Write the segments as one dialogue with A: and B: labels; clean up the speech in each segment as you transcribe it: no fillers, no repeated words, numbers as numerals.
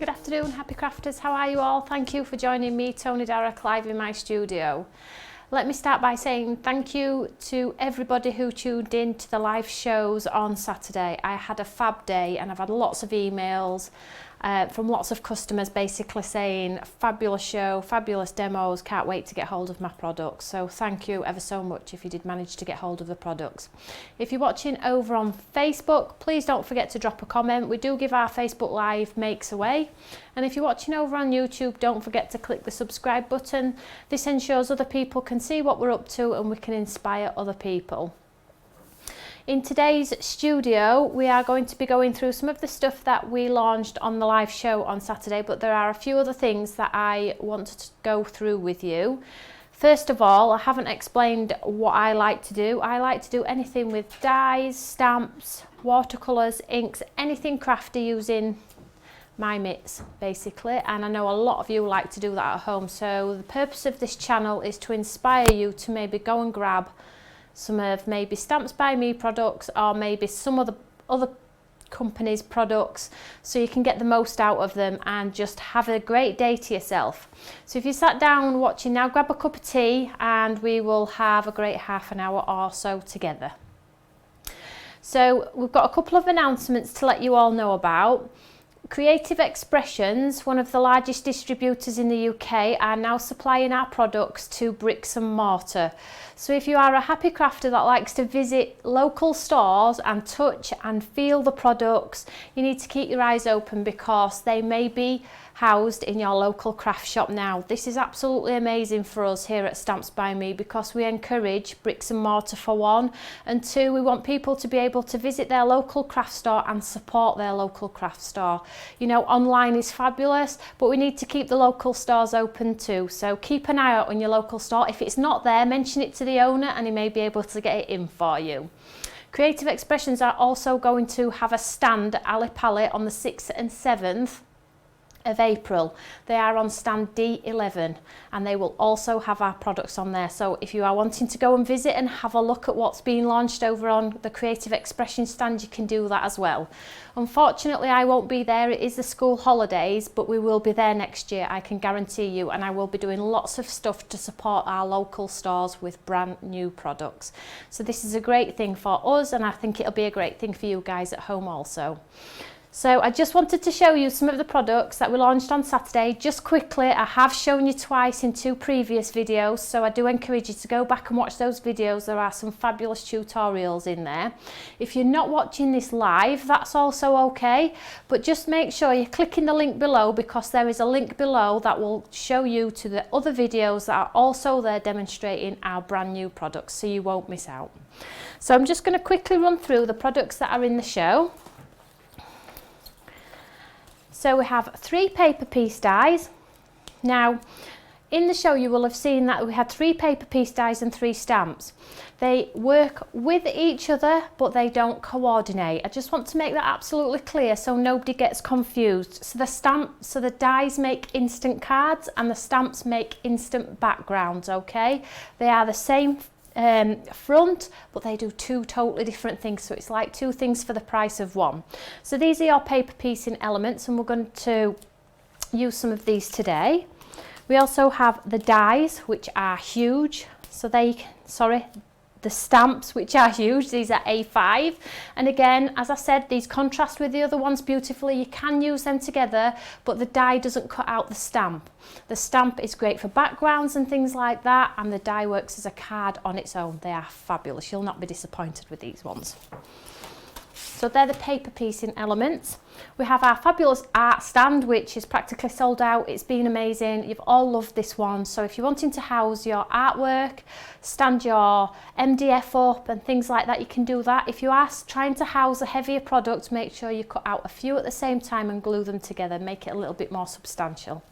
A: Good afternoon, happy crafters. How are you all? Thank you for joining me, Tony Darroch, live in my studio. Let me start by saying thank you to everybody who tuned in to the live shows on Saturday. I had a fab day and I've had lots of emails from lots of customers basically saying fabulous show, fabulous demos, can't wait to get hold of my products. So thank you ever so much if you did manage to get hold of the products. If you're watching over on Facebook, please don't forget to drop a comment. We do give our Facebook Live makes away. And if you're watching over on YouTube, don't forget to click the subscribe button. This ensures other people can see what we're up to and we can inspire other people. In today's studio, we are going to be going through some of the stuff that we launched on the live show on Saturday, but there are a few other things that I want to go through with you. First of all, I haven't explained what I like to do. I like to do anything with dies, stamps, watercolours, inks, anything crafty using my mitts basically, and I know a lot of you like to do that at home. So the purpose of this channel is to inspire you to maybe go and grab some of maybe Stamps by Me products or maybe some of the other companies' products so you can get the most out of them and just have a great day to yourself. So if you sat down watching now, grab a cup of tea and we will have a great half an hour or so together. So we've got a couple of announcements to let you all know about. Creative Expressions, one of the largest distributors in the UK, are now supplying our products to bricks and mortar. So if you are a happy crafter that likes to visit local stores and touch and feel the products, you need to keep your eyes open because they may be housed in your local craft shop now. This is absolutely amazing for us here at Stamps by Me because we encourage bricks and mortar for one, and two, we want people to be able to visit their local craft store and support their local craft store. You know, online is fabulous, but we need to keep the local stores open too. So keep an eye out on your local store. If it's not there, mention it to the owner and he may be able to get it in for you. Creative Expressions are also going to have a stand at Ali Pali on the 6th and 7th of April. They are on stand D11 and they will also have our products on there. So if you are wanting to go and visit and have a look at what's being launched over on the Creative Expression stand, you can do that as well. Unfortunately, I won't be there. It is the school holidays, but we will be there next year, I can guarantee you, and I will be doing lots of stuff to support our local stores with brand new products. So this is a great thing for us and I think it'll be a great thing for you guys at home also. So I just wanted to show you some of the products that we launched on Saturday. Just quickly, I have shown you twice in two previous videos, so I do encourage you to go back and watch those videos. There are some fabulous tutorials in there. If you're not watching this live, that's also okay, but just make sure you're clicking the link below because there is a link below that will show you to the other videos that are also there demonstrating our brand new products, so you won't miss out. So I'm just going to quickly run through the products that are in the show. So we have 3 paper piece dies. Now, in the show you will have seen that we had 3 paper piece dies and 3 stamps. They work with each other, but they don't coordinate. I just want to make that absolutely clear so nobody gets confused. So the dies make instant cards and the stamps make instant backgrounds, okay? They are the same front, but they do 2 totally different things, so it's like 2 things for the price of 1. So these are your paper piecing elements and we're going to use some of these today. We also have the dies, which are huge, so the stamps, which are huge. These are A5, and again, as I said, these contrast with the other ones beautifully. You can use them together, but the die doesn't cut out the stamp. The stamp is great for backgrounds and things like that, and the die works as a card on its own. They are fabulous. You'll not be disappointed with these ones. So they're the paper piecing elements. We have our fabulous art stand, which is practically sold out. It's been amazing. You've all loved this one. So if you're wanting to house your artwork, stand your MDF up and things like that, you can do that. If you are trying to house a heavier product, make sure you cut out a few at the same time and glue them together, make it a little bit more substantial.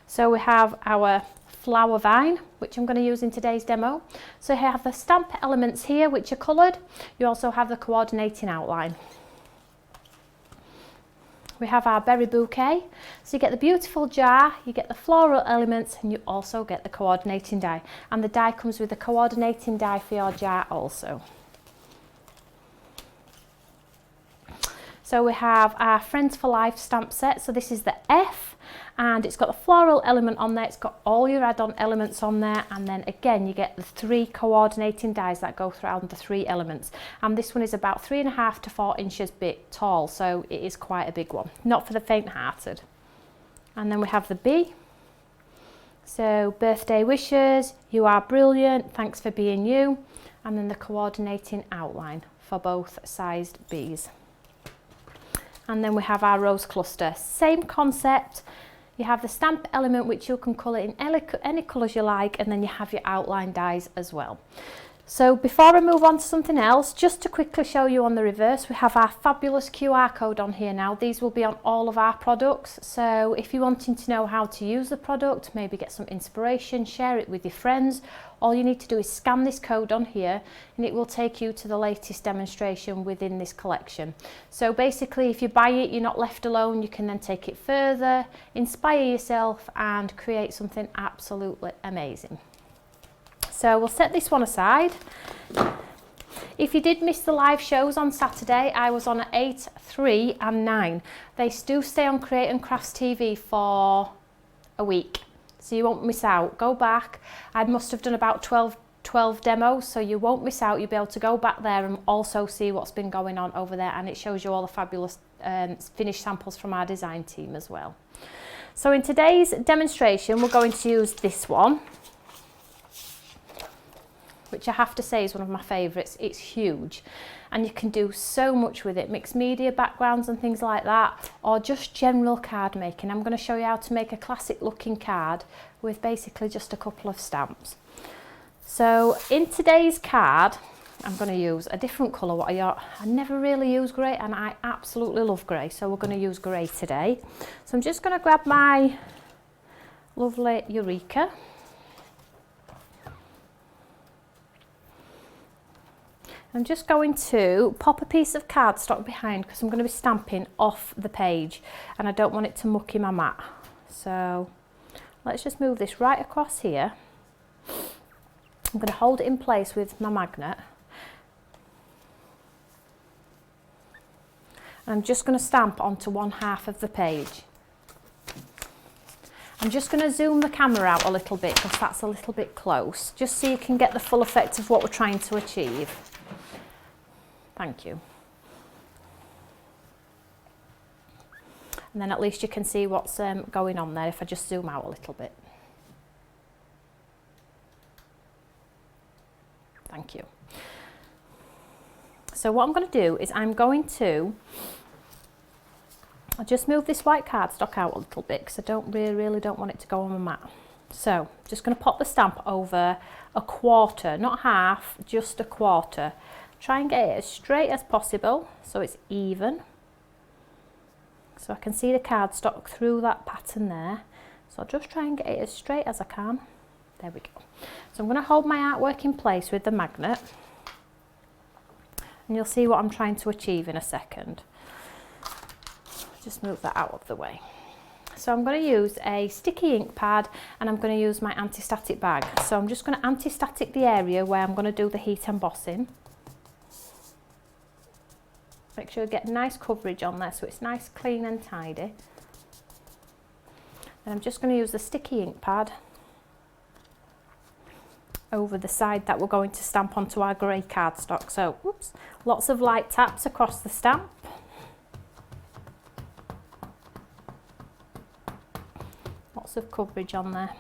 A: So we have our flower vine, which I'm going to use in today's demo. So you have the stamp elements here, which are coloured. You also have the coordinating outline. We have our berry bouquet. So you get the beautiful jar, you get the floral elements, and you also get the coordinating die. And the die comes with the coordinating die for your jar also. So we have our Friends for Life stamp set. So this is the F, and it's got the floral element on there. It's got all your add-on elements on there, and then again you get the 3 coordinating dies that go around the 3 elements. And this one is about 3.5 to 4 inches big tall, so it is quite a big one, not for the faint-hearted. And then we have the B. So birthday wishes, you are brilliant, thanks for being you. And then the coordinating outline for both sized Bs. And then we have our rose cluster, same concept. You have the stamp element, which you can colour in any colours you like, and then you have your outline dies as well. So before I move on to something else, just to quickly show you on the reverse, we have our fabulous QR code on here now. These will be on all of our products. So if you're wanting to know how to use the product, maybe get some inspiration, share it with your friends, all you need to do is scan this code on here and it will take you to the latest demonstration within this collection. So basically, if you buy it, you're not left alone. You can then take it further, inspire yourself and create something absolutely amazing. So we'll set this one aside. If you did miss the live shows on Saturday, I was on at 8, 3 and 9. They do stay on Create and Crafts TV for a week, so you won't miss out. Go back. I must have done about 12 demos, so you won't miss out. You'll be able to go back there and also see what's been going on over there, and it shows you all the fabulous finished samples from our design team as well. So in today's demonstration, we're going to use this one, which I have to say is one of my favourites. It's huge and you can do so much with it, mixed media backgrounds and things like that, or just general card making. I'm going to show you how to make a classic looking card with basically just a couple of stamps. So in today's card, I'm going to use a different colour. I never really use grey and I absolutely love grey, so we're going to use grey today. So I'm just going to grab my lovely Eureka. I'm just going to pop a piece of cardstock behind because I'm going to be stamping off the page and I don't want it to muck in my mat. So let's just move this right across here. I'm going to hold it in place with my magnet. And I'm just going to stamp onto 1/2 of the page. I'm just going to zoom the camera out a little bit because that's a little bit close, just so you can get the full effect of what we're trying to achieve. Thank you. And then at least you can see what's going on there if I just zoom out a little bit. Thank you. So what I'm going to do is I'll just move this white cardstock out a little bit because I really don't want it to go on my mat. So I'm just going to pop the stamp over a quarter, not half, just a quarter. Try and get it as straight as possible so it's even. So I can see the cardstock through that pattern there. So I'll just try and get it as straight as I can. There we go. So I'm going to hold my artwork in place with the magnet. And you'll see what I'm trying to achieve in a second. Just move that out of the way. So I'm going to use a sticky ink pad and I'm going to use my anti-static bag. So I'm just going to anti-static the area where I'm going to do the heat embossing. Make sure you get nice coverage on there so it's nice, clean and tidy. And I'm just going to use the sticky ink pad over the side that we're going to stamp onto our grey cardstock. So, oops, lots of light taps across the stamp. Lots of coverage on there.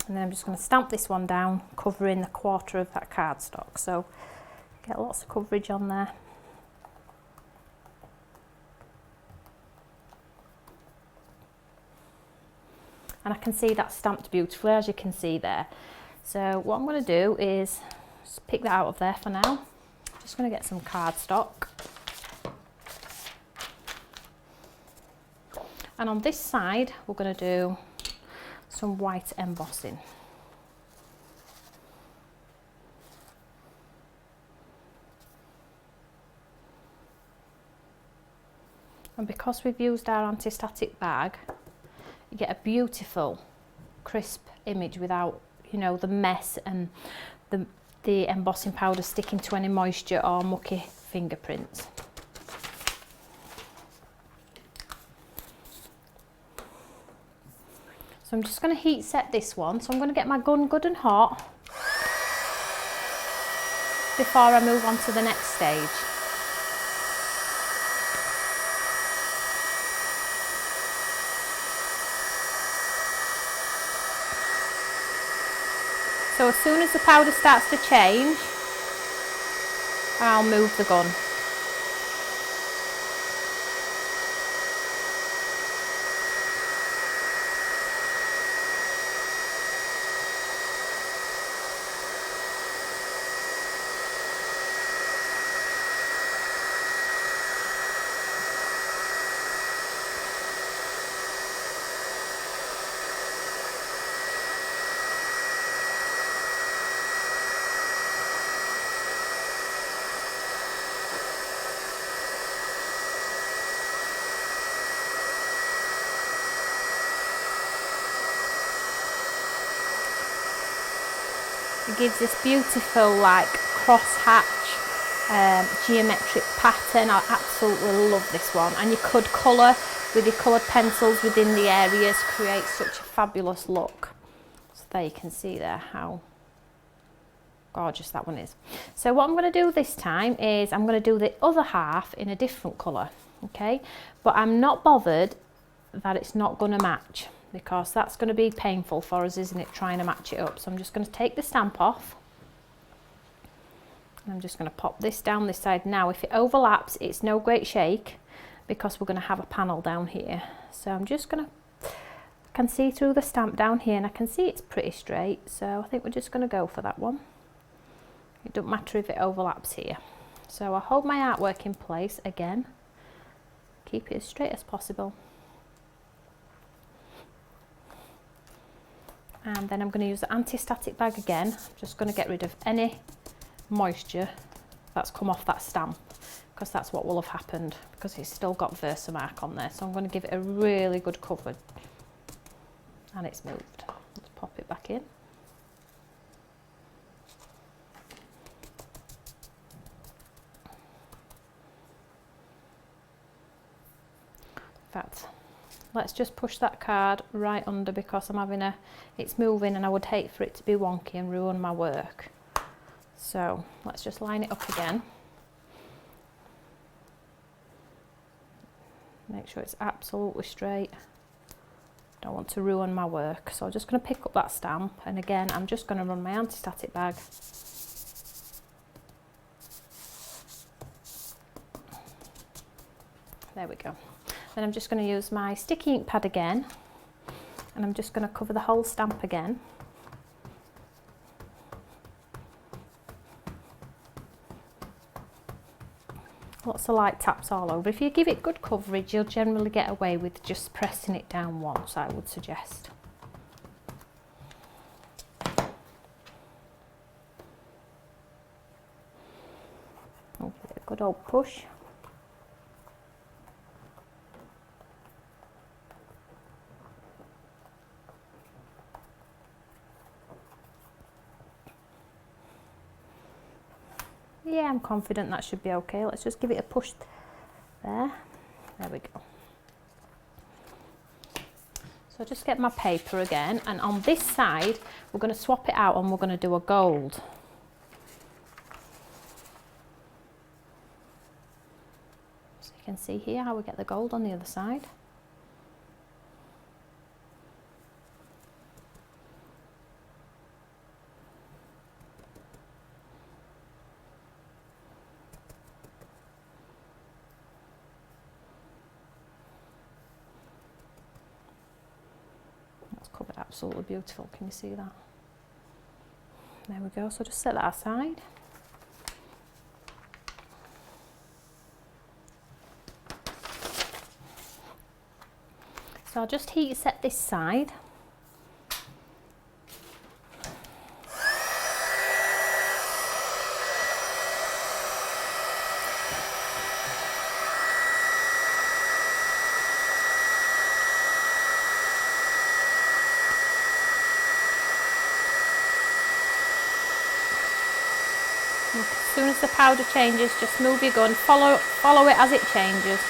A: And then I'm just going to stamp this one down, covering the quarter of that cardstock. So get lots of coverage on there. And I can see that stamped beautifully, as you can see there. So what I'm going to do is just pick that out of there for now. Just going to get some cardstock. And on this side, we're going to do some white embossing. And because we've used our anti-static bag, you get a beautiful crisp image without, you know, the mess and the the embossing powder sticking to any moisture or mucky fingerprints. So I'm just going to heat set this one. So I'm going to get my gun good and hot before I move on to the next stage. So as soon as the powder starts to change, I'll move the gun. It gives this beautiful like cross-hatch geometric pattern. I absolutely love this one, and you could colour with your coloured pencils within the areas, create such a fabulous look. So there you can see there how gorgeous that one is. So what I'm going to do this time is I'm going to do the other half in a different colour, okay? But I'm not bothered that it's not going to match, because that's going to be painful for us, isn't it, trying to match it up. So I'm just going to take the stamp off, and I'm just going to pop this down this side. Now if it overlaps, it's no great shake, because we're going to have a panel down here. So I'm just going to, I can see through the stamp down here, and I can see it's pretty straight, so I think we're just going to go for that one. It doesn't matter if it overlaps here. So I'll hold my artwork in place again, keep it as straight as possible. And then I'm going to use the anti-static bag again. I'm just going to get rid of any moisture that's come off that stamp, because that's what will have happened, because it's still got Versamark on there. So I'm going to give it a really good cover, and it's moved. Let's pop it back in. In fact, let's just push that card right under, because I'm having it's moving, and I would hate for it to be wonky and ruin my work. So let's just line it up again. Make sure it's absolutely straight. Don't want to ruin my work. So I'm just going to pick up that stamp, and again I'm just going to run my anti-static bag. There we go. Then I'm just going to use my sticky ink pad again, and I'm just going to cover the whole stamp again. Lots of light taps all over. If you give it good coverage, you'll generally get away with just pressing it down once, I would suggest. I'll give it a good old push. Yeah, I'm confident that should be okay. Let's just give it a push there. There we go. So just get my paper again, and on this side we're going to swap it out and we're going to do a gold. So you can see here how we get the gold on the other side. Covered absolutely beautiful. Can you see that? There we go. So just set that aside. So I'll just heat set this side. soon as the powder changes, just move your gun, follow it as it changes.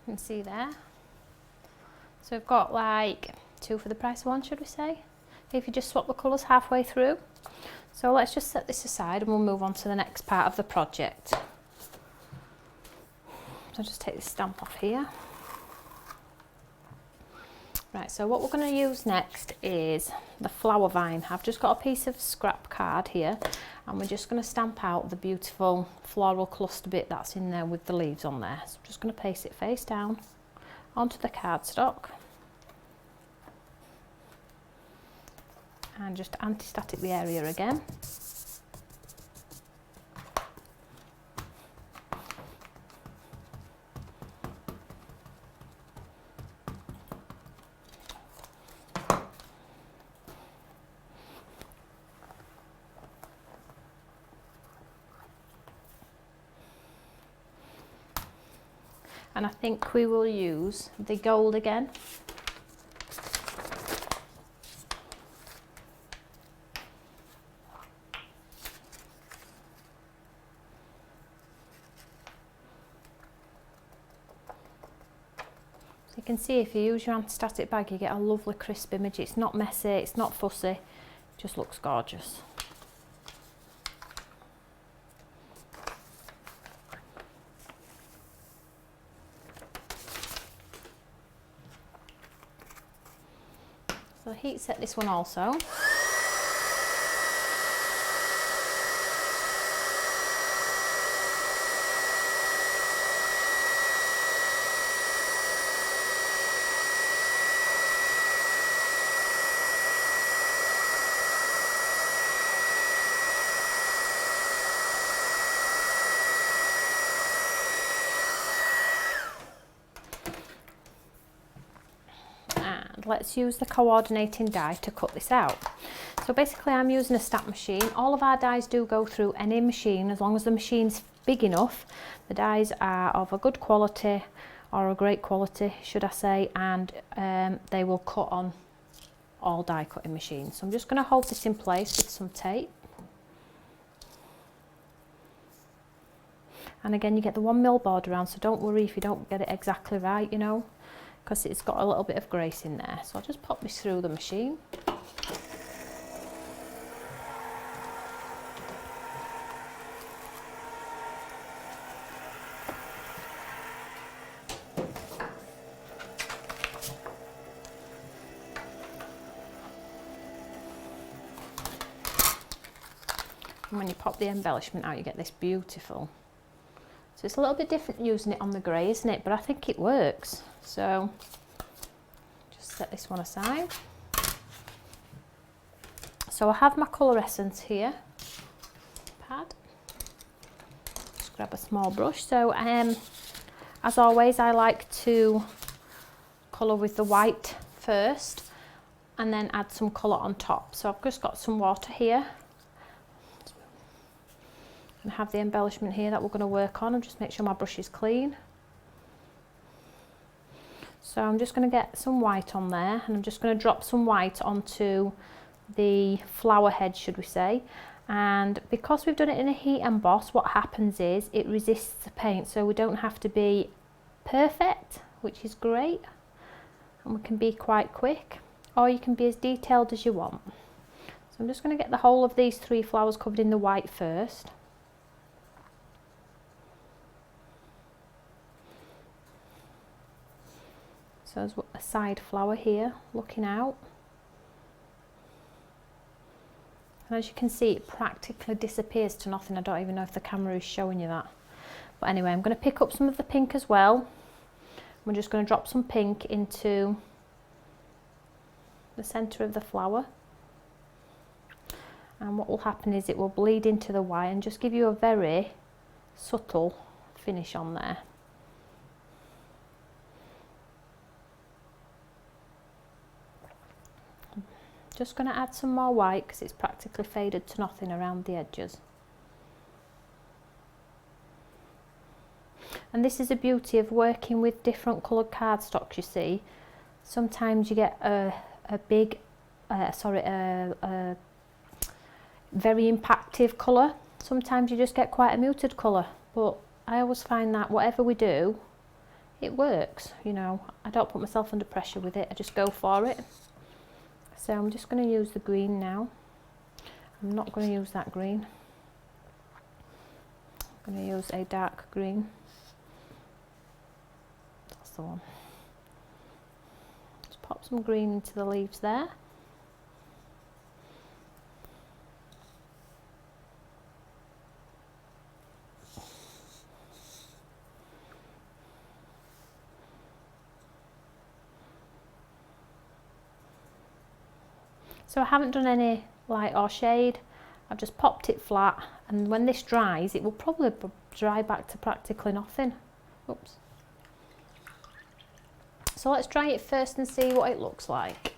A: You can see there. So we've got like 2 for the price of 1, should we say, if you just swap the colours halfway through. So let's just set this aside and we'll move on to the next part of the project. So I'll just take this stamp off here. Right, so what we're going to use next is the flower vine. I've just got a piece of scrap card here and we're just going to stamp out the beautiful floral cluster bit that's in there with the leaves on there. So I'm just going to paste it face down onto the cardstock and just anti-static the area again. And I think we will use the gold again. So you can see if you use your anti-static bag, you get a lovely crisp image. It's not messy, it's not fussy, it just looks gorgeous. So heat set this one also. Let's use the coordinating die to cut this out. So basically I'm using a stamp machine. All of our dies do go through any machine as long as the machine's big enough. The dies are of a good quality, or a great quality should I say, and they will cut on all die cutting machines. So I'm just going to hold this in place with some tape. And again, you get the 1mm border around, so don't worry if you don't get it exactly right, you know, because it's got a little bit of grace in there. So I'll just pop this through the machine. And when you pop the embellishment out, you get this beautiful. So it's a little bit different using it on the grey, isn't it? But I think it works. So just set this one aside. So I have my colorescence here pad. Just grab a small brush. So as always, I like to colour with the white first and then add some colour on top. So I've just got some water here. And have the embellishment here that we're going to work on, and just make sure my brush is clean. So I'm just going to get some white on there, and I'm just going to drop some white onto the flower head, should we say. And because we've done it in a heat emboss, what happens is it resists the paint, so we don't have to be perfect, which is great, and we can be quite quick, or you can be as detailed as you want. So I'm just going to get the whole of these 3 flowers covered in the white first. So there's a side flower here looking out. And as you can see, it practically disappears to nothing. I don't even know if the camera is showing you that. But anyway, I'm going to pick up some of the pink as well. We're just going to drop some pink into the centre of the flower. And what will happen is it will bleed into the white and just give you a very subtle finish on there. Just going to add some more white because it's practically faded to nothing around the edges. And this is the beauty of working with different coloured cardstocks, you see. Sometimes you get a very impactful colour. Sometimes you just get quite a muted colour. But I always find that whatever we do, it works, you know. I don't put myself under pressure with it, I just go for it. So I'm just going to use the green now. I'm not going to use that green. I'm going to use a dark green. That's the one. Just pop some green into the leaves there. So I haven't done any light or shade, I've just popped it flat, and when this dries it will probably dry back to practically nothing. Oops. So let's dry it first and see what it looks like.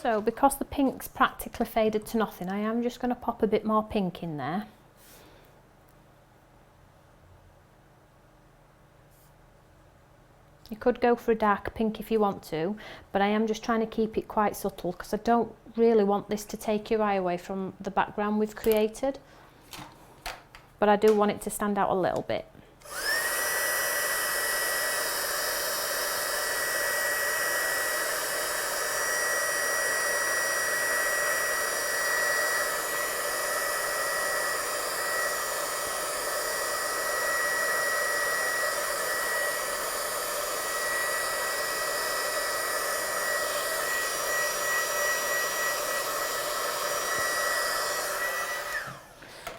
A: So because the pink's practically faded to nothing, I am just going to pop a bit more pink in there. You could go for a dark pink if you want to, but I am just trying to keep it quite subtle because I don't really want this to take your eye away from the background we've created. But I do want it to stand out a little bit.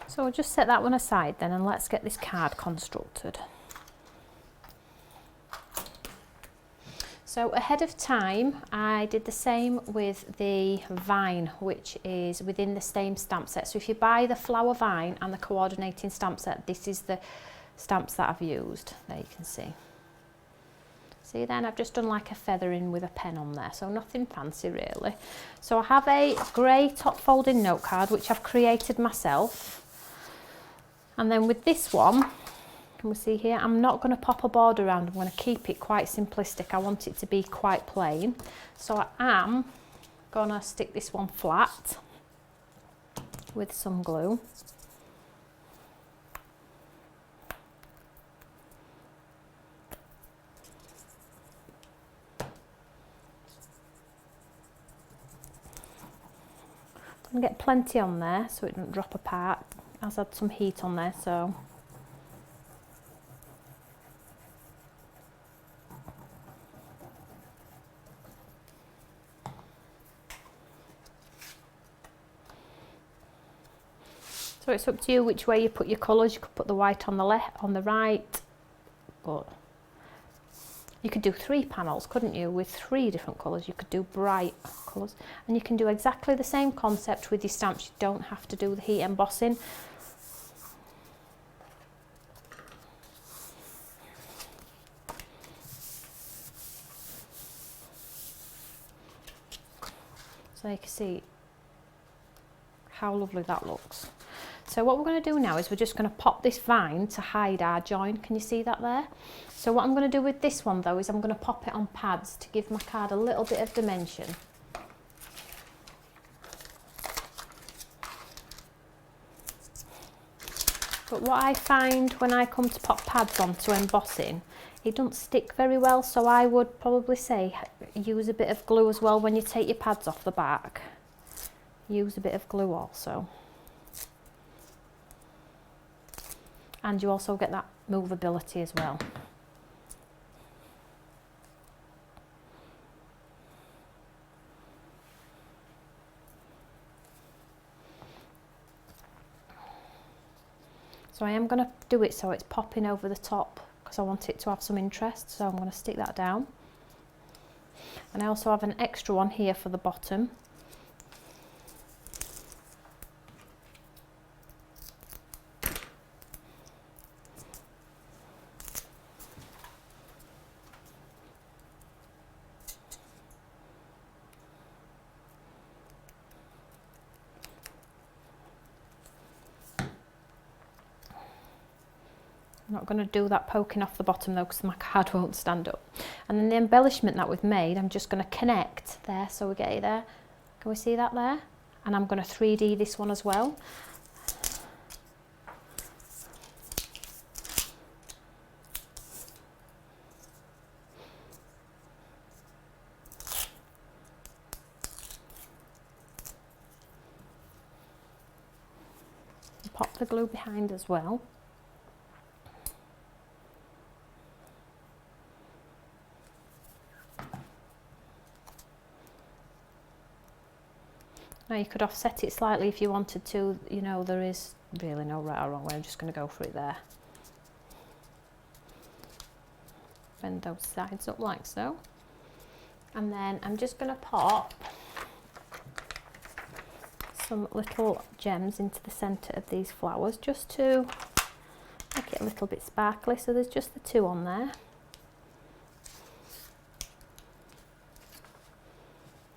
A: So we'll just set that one aside then, and let's get this card constructed. So ahead of time I did the same with the vine, which is within the same stamp set. So if you buy the flower vine and the coordinating stamp set, this is the stamps that I've used. There you can see. See, then I've just done like a feathering with a pen on there, so nothing fancy really. So I have a grey top folding note card which I've created myself. And then with this one, can we see here, I'm not going to pop a border around, I'm going to keep it quite simplistic. I want it to be quite plain. So I am going to stick this one flat with some glue. And get plenty on there so it doesn't drop apart. I've had some heat on there, so it's up to you which way you put your colours. You could put the white on the left, on the right, but you could do 3 panels, couldn't you, with 3 different colours. You could do bright colours, and you can do exactly the same concept with your stamps. You don't have to do the heat embossing. So you can see how lovely that looks. So what we're going to do now is we're just going to pop this vine to hide our join. Can you see that there? So what I'm going to do with this one though is I'm going to pop it on pads to give my card a little bit of dimension. But what I find when I come to pop pads onto embossing, it doesn't stick very well, so I would probably say use a bit of glue as well when you take your pads off the back. Use a bit of glue also. And you also get that movability as well. So I am going to do it so it's popping over the top because I want it to have some interest, so I'm going to stick that down. And I also have an extra one here for the bottom. I'm not going to do that poking off the bottom though because my card won't stand up. And then the embellishment that we've made, I'm just going to connect there, so we get it there. Can we see that there? And I'm going to 3D this one as well. Pop the glue behind as well. Now you could offset it slightly if you wanted to, you know, there is really no right or wrong way, I'm just going to go for it there. Bend those sides up like so. And then I'm just going to pop some little gems into the centre of these flowers just to make it a little bit sparkly, so there's just the two on there.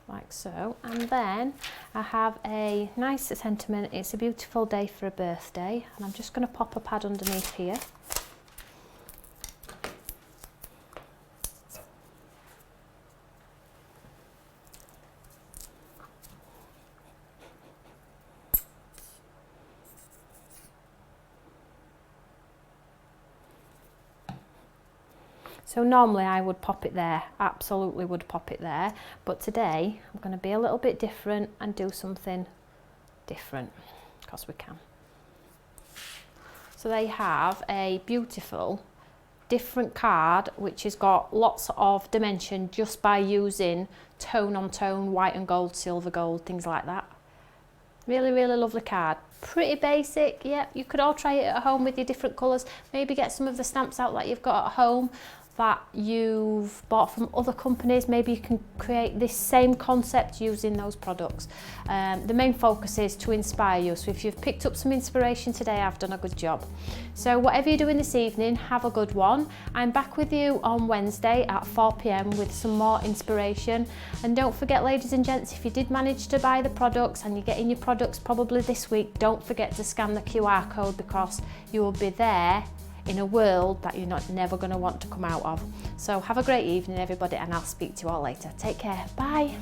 A: Like so, and then I have a nice sentiment. It's a beautiful day for a birthday, and I'm just going to pop a pad underneath here. So normally I would pop it there, absolutely would pop it there, but today I'm going to be a little bit different and do something different, because we can. So they have a beautiful different card which has got lots of dimension just by using tone on tone, white and gold, silver gold, things like that. Really, really lovely card. Pretty basic, yeah, you could all try it at home with your different colours. Maybe get some of the stamps out that you've got at home that you've bought from other companies. Maybe you can create this same concept using those products. The main focus is to inspire you, so if you've picked up some inspiration today, I've done a good job. So whatever you're doing this evening, have a good one. I'm back with you on Wednesday at 4 p.m. with some more inspiration. And don't forget, ladies and gents, if you did manage to buy the products and you're getting your products probably this week, don't forget to scan the QR code, because you will be there in a world that you're never going to want to come out of. So have a great evening, everybody, and I'll speak to you all later. Take care. Bye.